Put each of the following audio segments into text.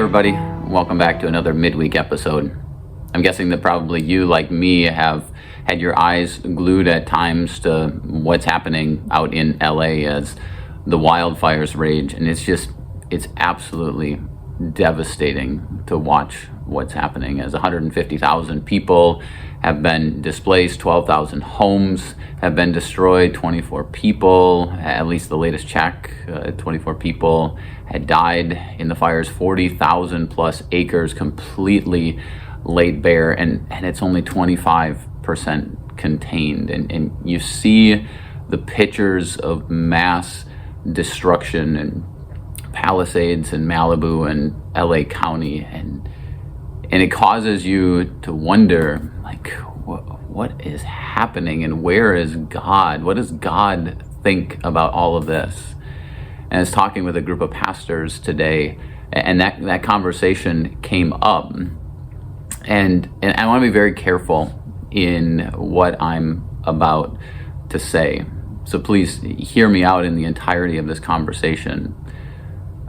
everybody. Welcome back to another midweek episode. I'm guessing that probably you, like me, have had your eyes glued at times to what's happening out in LA as the wildfires rage. And it's absolutely devastating to watch what's happening as 150,000 people have been displaced, 12,000 homes have been destroyed, 24 people, at least the latest check, 24 people had died in the fires, 40,000 plus acres completely laid bare, and it's only 25% contained. And you see the pictures of mass destruction and Palisades and Malibu and LA County, and it causes you to wonder, like, what is happening and where is God? What does God think about all of this? And I was talking with a group of pastors today, and that conversation came up, and I want to be very careful in what I'm about to say. So please hear me out in the entirety of this conversation.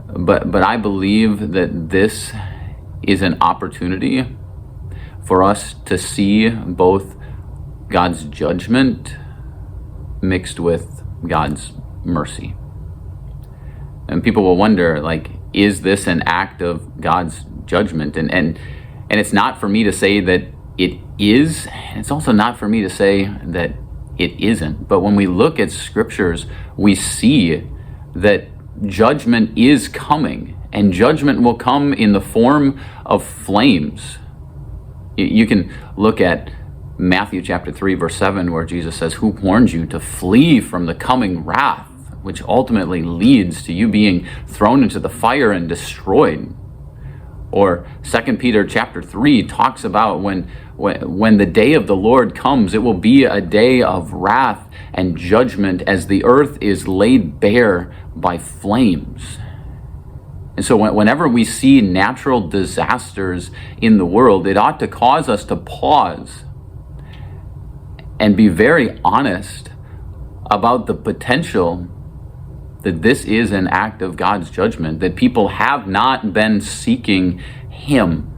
But I believe that this is an opportunity for us to see both God's judgment mixed with God's mercy. And people will wonder, like, is this an act of God's judgment? And it's not for me to say that it is, and it's also not for me to say that it isn't. But when we look at scriptures, we see that judgment is coming, and judgment will come in the form of flames. You can look at Matthew chapter 3, verse 7, where Jesus says, "Who warned you to flee from the coming wrath, which ultimately leads to you being thrown into the fire and destroyed?" Or 2 Peter chapter 3 talks about when the day of the Lord comes, it will be a day of wrath and judgment as the earth is laid bare by flames. And so whenever we see natural disasters in the world, it ought to cause us to pause and be very honest about the potential that this is an act of God's judgment, that people have not been seeking Him.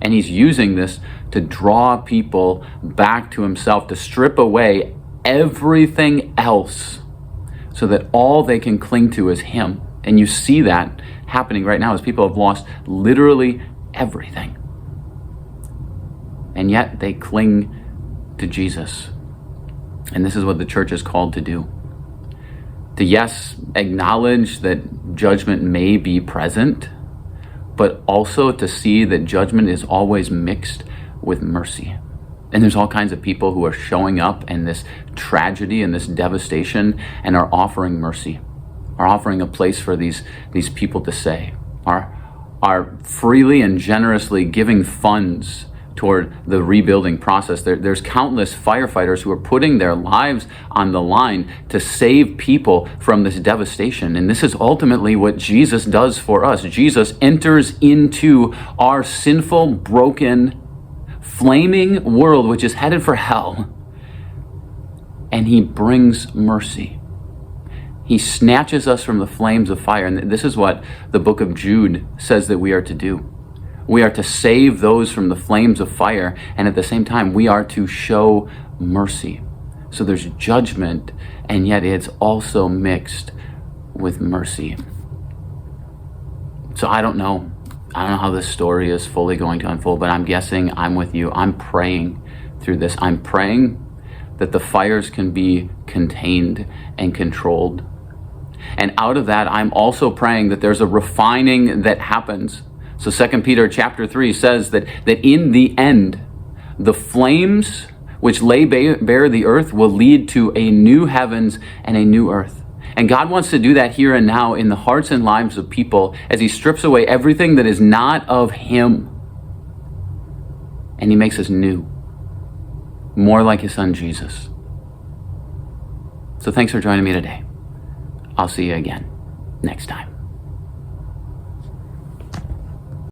And He's using this to draw people back to Himself, to strip away everything else so that all they can cling to is Him. And you see that happening right now as people have lost literally everything. And yet they cling to Jesus. And this is what the church is called to do. To, yes, acknowledge that judgment may be present, but also to see that judgment is always mixed with mercy. And there's all kinds of people who are showing up in this tragedy and this devastation and are offering mercy, are offering a place for these people to stay, are freely and generously giving funds toward the rebuilding process. There's countless firefighters who are putting their lives on the line to save people from this devastation. And this is ultimately what Jesus does for us. Jesus enters into our sinful, broken, flaming world, which is headed for hell, and He brings mercy. He snatches us from the flames of fire. And this is what the book of Jude says that we are to do. We are to save those from the flames of fire, and at the same time, we are to show mercy. So there's judgment, and yet it's also mixed with mercy. So I don't know how this story is fully going to unfold, but I'm guessing I'm with you. I'm praying through this. I'm praying that the fires can be contained and controlled. And out of that, I'm also praying that there's a refining that happens. So 2 Peter chapter 3 says that in the end, the flames which lay bare the earth will lead to a new heavens and a new earth. And God wants to do that here and now in the hearts and lives of people as He strips away everything that is not of Him. And He makes us new, more like His Son Jesus. So thanks for joining me today. I'll see you again next time.